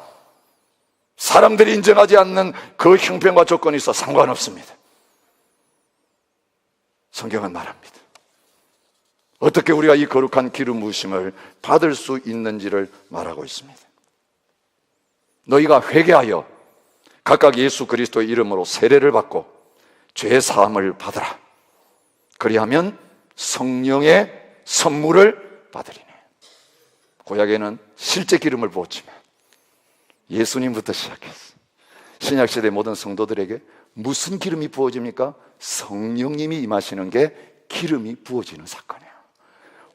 사람들이 인정하지 않는 그 형편과 조건이 있어 상관없습니다. 성경은 말합니다. 어떻게 우리가 이 거룩한 기름 부으심을 받을 수 있는지를 말하고 있습니다. 너희가 회개하여 각각 예수 그리스도의 이름으로 세례를 받고 죄 사함을 받으라. 그리하면 성령의 선물을 받으리니. 구약에는 실제 기름을 부었지만 예수님부터 시작해서 신약시대 모든 성도들에게 무슨 기름이 부어집니까? 성령님이 임하시는 게 기름이 부어지는 사건이에요.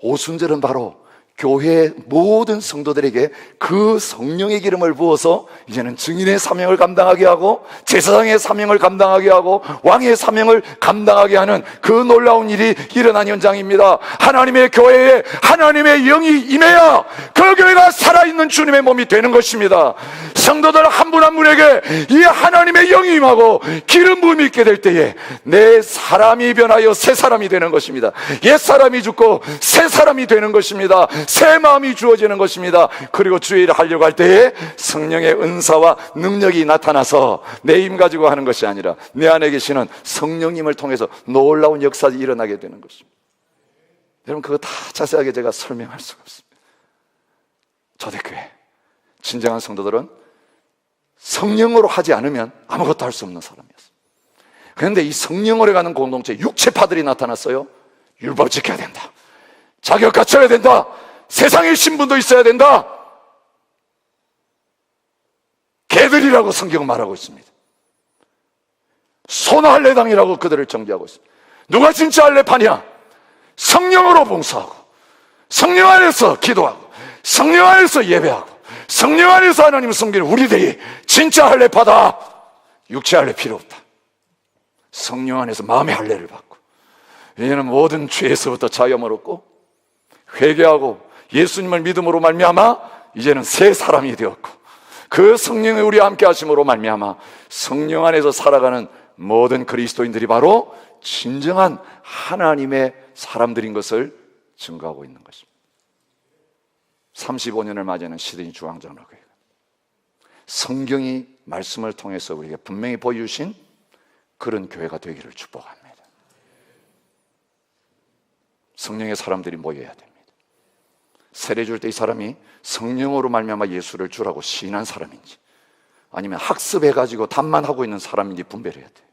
오순절은 바로 교회 모든 성도들에게 그 성령의 기름을 부어서 이제는 증인의 사명을 감당하게 하고 제사장의 사명을 감당하게 하고 왕의 사명을 감당하게 하는 그 놀라운 일이 일어난 현장입니다. 하나님의 교회에 하나님의 영이 임해야 그 교회가 살아있는 주님의 몸이 되는 것입니다. 성도들 한 분 한 분에게 이 하나님의 영이 임하고 기름 부음이 있게 될 때에 내 사람이 변하여 새 사람이 되는 것입니다. 옛 사람이 죽고 새 사람이 되는 것입니다. 새 마음이 주어지는 것입니다. 그리고 주의 일을 하려고 할 때에 성령의 은사와 능력이 나타나서 내 힘 가지고 하는 것이 아니라 내 안에 계시는 성령님을 통해서 놀라운 역사가 일어나게 되는 것입니다. 여러분, 그거 다 자세하게 제가 설명할 수가 없습니다. 초대교회 진정한 성도들은 성령으로 하지 않으면 아무것도 할 수 없는 사람이었어요. 그런데 이 성령으로 가는 공동체 육체파들이 나타났어요. 율법 지켜야 된다, 자격 갖춰야 된다, 세상의 신분도 있어야 된다. 개들이라고 성경은 말하고 있습니다. 소나할례당이라고 그들을 정죄하고 있습니다. 누가 진짜 할례파냐? 성령으로 봉사하고 성령 안에서 기도하고 성령 안에서 예배하고 성령 안에서 하나님 섬기는 우리들이 진짜 할례파다. 육체 할례 필요 없다. 성령 안에서 마음의 할례를 받고 이제는 모든 죄에서부터 자유함을 얻고 회개하고 예수님을 믿음으로 말미암아 이제는 새 사람이 되었고 그 성령이 우리와 함께 하심으로 말미암아 성령 안에서 살아가는 모든 그리스도인들이 바로 진정한 하나님의 사람들인 것을 증거하고 있는 것입니다. 35년을 맞이하는 시드니 중앙장로교회, 성경이 말씀을 통해서 우리에게 분명히 보여주신 그런 교회가 되기를 축복합니다. 성령의 사람들이 모여야 됩니다. 세례 줄 때 이 사람이 성령으로 말미암아 예수를 주라고 시인한 사람인지 아니면 학습해가지고 답만 하고 있는 사람인지 분별해야 돼요.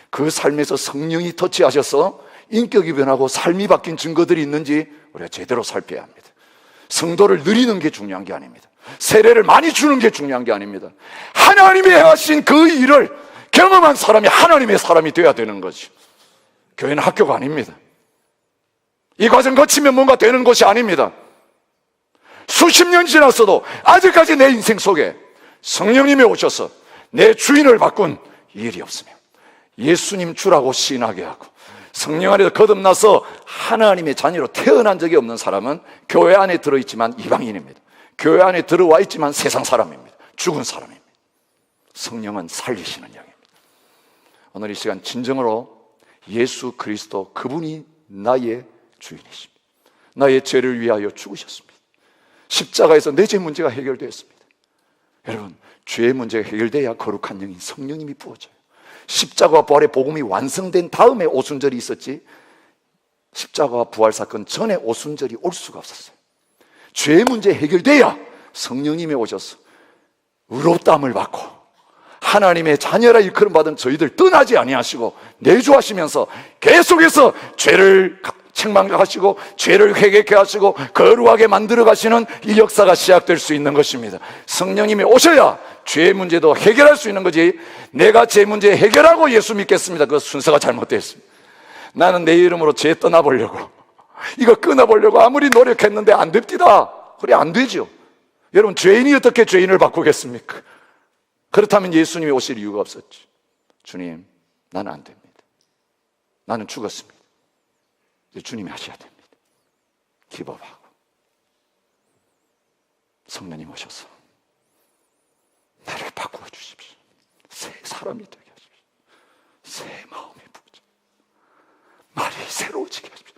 그 삶에서 성령이 터치하셔서 인격이 변하고 삶이 바뀐 증거들이 있는지 우리가 제대로 살펴야 합니다. 성도를 누리는 게 중요한 게 아닙니다. 세례를 많이 주는 게 중요한 게 아닙니다. 하나님이 행하신 그 일을 경험한 사람이 하나님의 사람이 되어야 되는 거죠. 교회는 학교가 아닙니다. 이 과정 거치면 뭔가 되는 것이 아닙니다. 수십 년 지났어도 아직까지 내 인생 속에 성령님이 오셔서 내 주인을 바꾼 일이 없으며 예수님 주라고 시인하게 하고 성령 안에서 거듭나서 하나님의 자녀로 태어난 적이 없는 사람은 교회 안에 들어있지만 이방인입니다. 교회 안에 들어와 있지만 세상 사람입니다. 죽은 사람입니다. 성령은 살리시는 영입니다. 오늘 이 시간 진정으로 예수 그리스도 그분이 나의 주인이십니다. 나의 죄를 위하여 죽으셨습니다. 십자가에서 내 죄 문제가 해결되었습니다. 여러분, 죄의 문제가 해결돼야 거룩한 영인 성령님이 부어져요. 십자가와 부활의 복음이 완성된 다음에 오순절이 있었지 십자가와 부활 사건 전에 오순절이 올 수가 없었어요. 죄의 문제 해결돼야 성령님이 오셔서 의롭다함을 받고 하나님의 자녀라 일컬음 받은 저희들 떠나지 아니하시고 내주하시면서 계속해서 죄를 책망하시고 죄를 회개케 하시고 거룩하게 만들어 가시는 이 역사가 시작될 수 있는 것입니다. 성령님이 오셔야 죄의 문제도 해결할 수 있는 거지, 내가 죄 문제 해결하고 예수 믿겠습니다, 그 순서가 잘못됐습니다. 나는 내 이름으로 죄 떠나보려고 이거 끊어보려고 아무리 노력했는데 안 됩니다. 그래 안 되죠. 여러분, 죄인이 어떻게 죄인을 바꾸겠습니까? 그렇다면 예수님이 오실 이유가 없었죠. 주님, 나는 안 됩니다. 나는 죽었습니다. 이제 주님이 하셔야 됩니다. 기법하고 성령님 오셔서 나를 바꾸어 주십시오. 새 사람이 되게 하십시오. 새 마음이 부어져 말이 새로워지게 하십시오.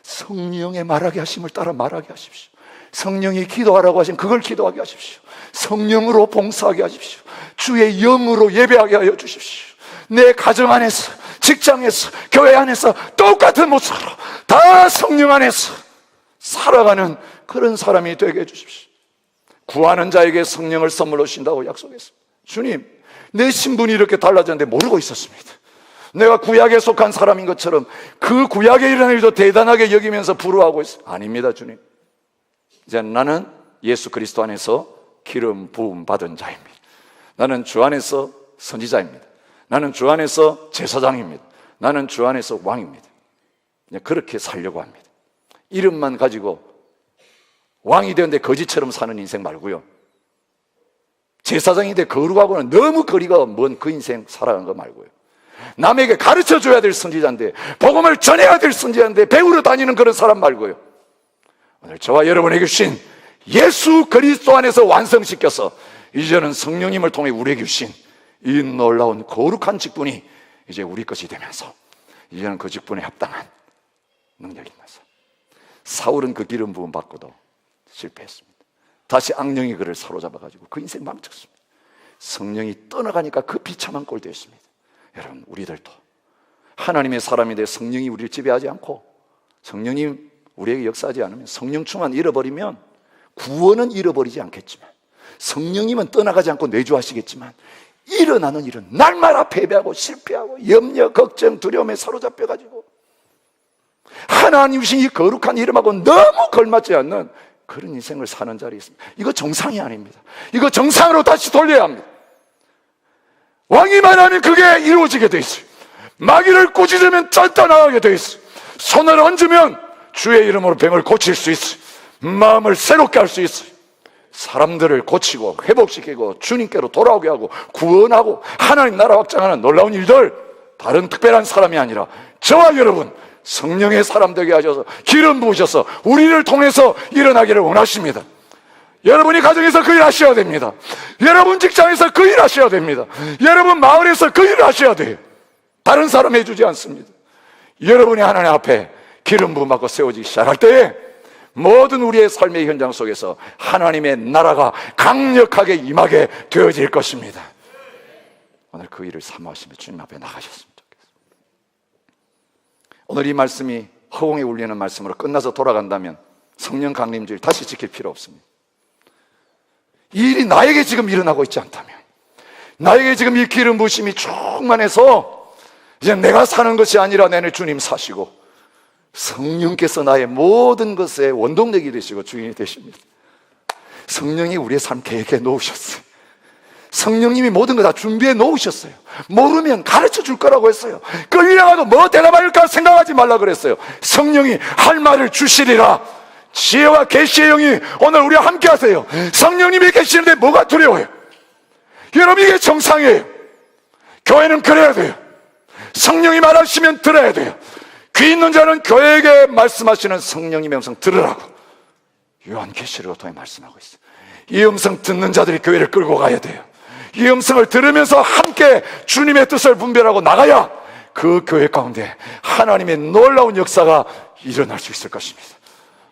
성령의 말하게 하심을 따라 말하게 하십시오. 성령이 기도하라고 하신 그걸 기도하게 하십시오. 성령으로 봉사하게 하십시오. 주의 영으로 예배하게 하여 주십시오. 내 가정 안에서, 직장에서, 교회 안에서 똑같은 모습으로 다 성령 안에서 살아가는 그런 사람이 되게 해주십시오. 구하는 자에게 성령을 선물로 주신다고 약속했습니다. 주님, 내 신분이 이렇게 달라졌는데 모르고 있었습니다. 내가 구약에 속한 사람인 것처럼 그 구약에 일어난 일도 대단하게 여기면서 부러워하고 있어요. 아닙니다, 주님. 이제 나는 예수 그리스도 안에서 기름 부음 받은 자입니다. 나는 주 안에서 선지자입니다. 나는 주 안에서 제사장입니다. 나는 주 안에서 왕입니다. 그렇게 살려고 합니다. 이름만 가지고 왕이 되는데 거지처럼 사는 인생 말고요, 제사장인데 거룩하고는 너무 거리가 먼 그 인생 살아가는 거 말고요, 남에게 가르쳐줘야 될 선지자인데, 복음을 전해야 될 선지자인데 배우러 다니는 그런 사람 말고요, 오늘 저와 여러분에게 주신 예수 그리스도 안에서 완성시켜서 이제는 성령님을 통해 우리에게 주신 이 놀라운 거룩한 직분이 이제 우리 것이 되면서 이제는 그 직분에 합당한 능력이 있면서, 사울은 그 기름 부음 받고도 실패했습니다. 다시 악령이 그를 사로잡아가지고 그 인생 망쳤습니다. 성령이 떠나가니까 그 비참한 꼴 되었습니다. 여러분, 우리들도 하나님의 사람인데 성령이 우리를 지배하지 않고 성령이 우리에게 역사하지 않으면, 성령 충만 잃어버리면 구원은 잃어버리지 않겠지만, 성령님은 떠나가지 않고 내주하시겠지만, 일어나는 일은 날마다 패배하고 실패하고 염려, 걱정, 두려움에 사로잡혀가지고 하나님 주신 이 거룩한 이름하고 너무 걸맞지 않는 그런 인생을 사는 자리에 있습니다. 이거 정상이 아닙니다. 이거 정상으로 다시 돌려야 합니다. 왕이만 하면 그게 이루어지게 돼 있어요. 마귀를 꾸짖으면 쩔떠나가게 돼 있어요. 손을 얹으면 주의 이름으로 병을 고칠 수 있어요. 마음을 새롭게 할 수 있어요. 사람들을 고치고 회복시키고 주님께로 돌아오게 하고 구원하고 하나님 나라 확장하는 놀라운 일들, 다른 특별한 사람이 아니라 저와 여러분 성령의 사람 되게 하셔서 기름 부으셔서 우리를 통해서 일어나기를 원하십니다. 여러분이 가정에서 그 일 하셔야 됩니다. 여러분 직장에서 그 일 하셔야 됩니다. 여러분 마을에서 그 일을 하셔야 돼요. 다른 사람 해주지 않습니다. 여러분이 하나님 앞에 기름 부음 받고 세워지기 시작할 때에 모든 우리의 삶의 현장 속에서 하나님의 나라가 강력하게 임하게 되어질 것입니다. 오늘 그 일을 사모하시며 주님 앞에 나가셨으면 좋겠습니다. 오늘 이 말씀이 허공에 울리는 말씀으로 끝나서 돌아간다면 성령 강림주의를 다시 지킬 필요 없습니다. 이 일이 나에게 지금 일어나고 있지 않다면, 나에게 지금 이 기름 부으심이 충만해서 이제 내가 사는 것이 아니라 내내 주님 사시고 성령께서 나의 모든 것에 원동력이 되시고 주인이 되십니다. 성령이 우리의 삶 계획에 놓으셨어요. 성령님이 모든 거 다 준비해 놓으셨어요. 모르면 가르쳐 줄 거라고 했어요. 끌려가도 뭐 대답할까 생각하지 말라 그랬어요. 성령이 할 말을 주시리라. 지혜와 계시의 영이 오늘 우리와 함께 하세요. 성령님이 계시는데 뭐가 두려워요? 여러분, 이게 정상이에요. 교회는 그래야 돼요. 성령이 말하시면 들어야 돼요. 귀 있는 자는 교회에게 말씀하시는 성령님의 음성 들으라고 요한계시록을 통해 말씀하고 있어요. 이 음성 듣는 자들이 교회를 끌고 가야 돼요. 이 음성을 들으면서 함께 주님의 뜻을 분별하고 나가야 그 교회 가운데 하나님의 놀라운 역사가 일어날 수 있을 것입니다.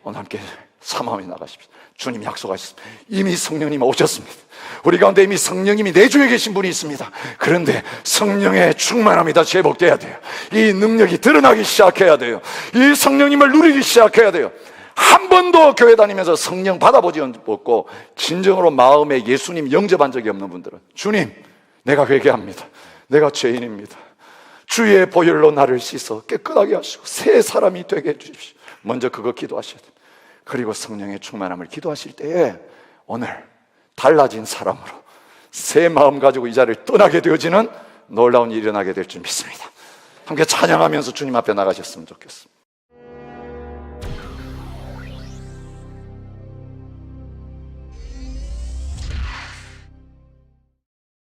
오늘 함께 사모하며 나가십시오. 주님 약속하셨습니다. 이미 성령님 오셨습니다. 우리 가운데 이미 성령님이 내주에 계신 분이 있습니다. 그런데 성령의 충만함이 다시 회복돼야 돼요. 이 능력이 드러나기 시작해야 돼요. 이 성령님을 누리기 시작해야 돼요. 한 번도 교회 다니면서 성령 받아보지 않고 진정으로 마음에 예수님 영접한 적이 없는 분들은, 주님, 내가 회개합니다. 내가 죄인입니다. 주의 보혈로 나를 씻어 깨끗하게 하시고 새 사람이 되게 해주십시오. 먼저 그거 기도하셔야 돼요. 그리고 성령의 충만함을 기도하실 때에 오늘 달라진 사람으로 새 마음 가지고 이 자리를 떠나게 되어지는 놀라운 일이 일어나게 될 줄 믿습니다. 함께 찬양하면서 주님 앞에 나가셨으면 좋겠습니다.